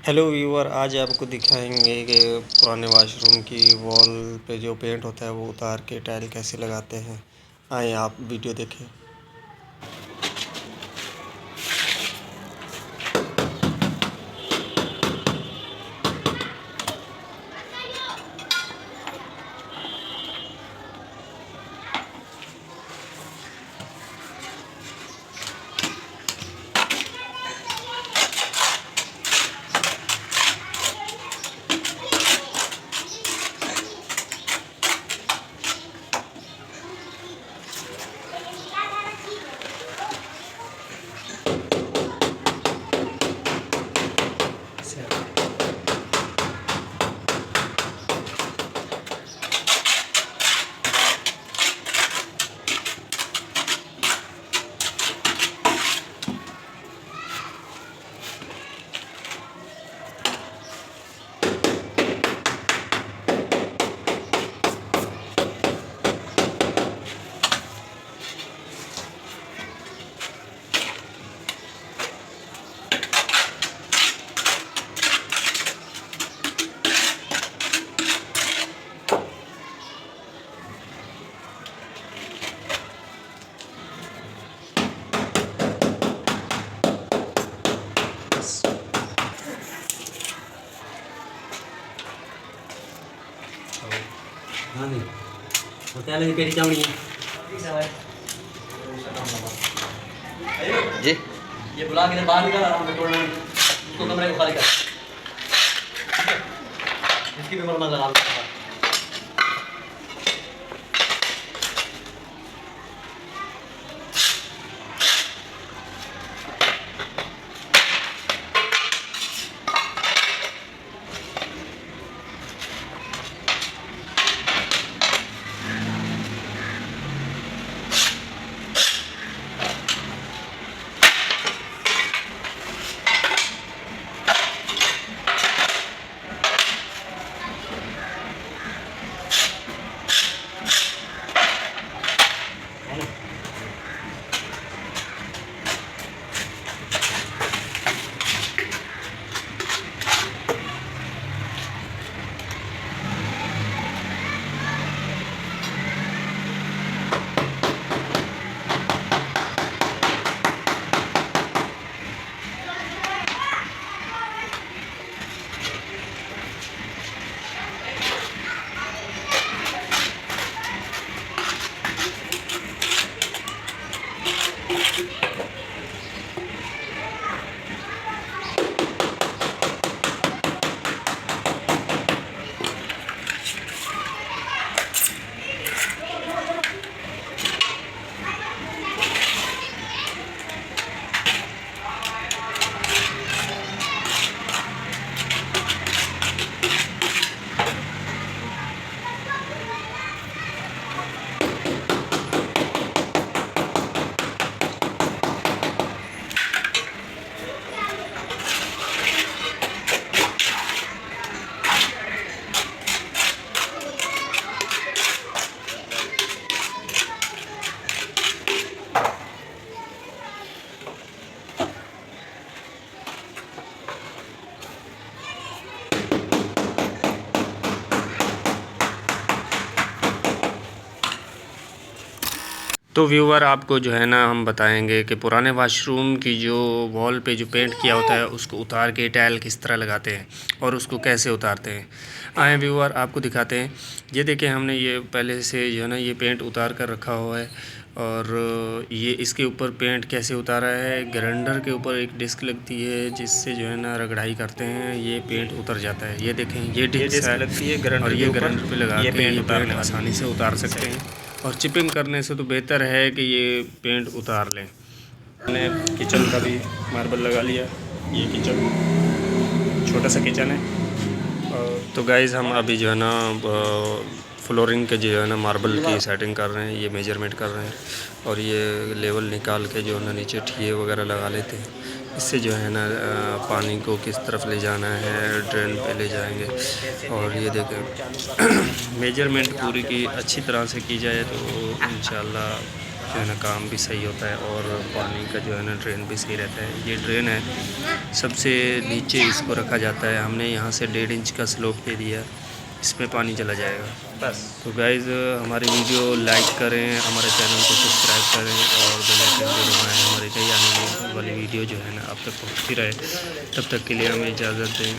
Hello viewer, आज आपको दिखाएंगे कि पुराने वॉशरूम की वॉल पे जो पेंट होता है वो उतार के टाइल कैसे लगाते हैं। आए आप वीडियो देखें। हाँ नहीं वो क्या लगी पेटी चावड़ी जी। ये बुला के बाहर निकल आराम से तोड़ना उसको कमरे को खाली कर इसकी भी मरम्मत लगा लो। तो व्यूअर, आपको जो है ना हम बताएंगे कि पुराने वॉशरूम की जो वॉल पे जो पेंट किया होता है उसको उतार के टाइल किस तरह लगाते हैं और उसको कैसे उतारते हैं। आए व्यूअर, आपको दिखाते हैं। ये देखें, हमने ये पहले से जो है ना ये पेंट उतार कर रखा हुआ है और ये इसके ऊपर पेंट कैसे उतारा है। ग्राइंडर के ऊपर एक डिस्क लगती है जिससे जो है ना रगड़ाई करते हैं, ये पेंट उतर जाता है। ये देखें, ये डिस्क लगती है ग्राइंडर, और ये ग्राइंडर पे लगा के ये पेंट आसानी से उतार सकते हैं। और चिपिंग करने से तो बेहतर है कि ये पेंट उतार लें। मैंने किचन का भी मार्बल लगा लिया। ये किचन छोटा सा किचन है। तो गाइस, हम अभी जो है ना फ्लोरिंग के जो है ना मार्बल की सेटिंग कर रहे हैं। ये मेजरमेंट कर रहे हैं और ये लेवल निकाल के जो है ना नीचे ठिए वगैरह लगा लेते हैं। इससे जो है ना पानी को किस तरफ ले जाना है, ड्रेन पे ले जाएंगे। और ये देखें मेजरमेंट पूरी की अच्छी तरह से की जाए तो इंशाल्लाह जो है ना काम भी सही होता है और पानी का जो है ना ड्रेन भी सही रहता है। ये ड्रेन है, सबसे नीचे इसको रखा जाता है। हमने यहाँ से 1.5 इंच का स्लोप दे दिया, इसमें पानी चला जाएगा बस। तो गाइज़ हमारी वीडियो लाइक करें, हमारे चैनल को सब्सक्राइब करें और बेल आइकन को दबाएं। हमारी नई आने वाली वीडियो जो है ना आप तक पहुँचती रहे। तब तक के लिए हमें इजाज़त दें।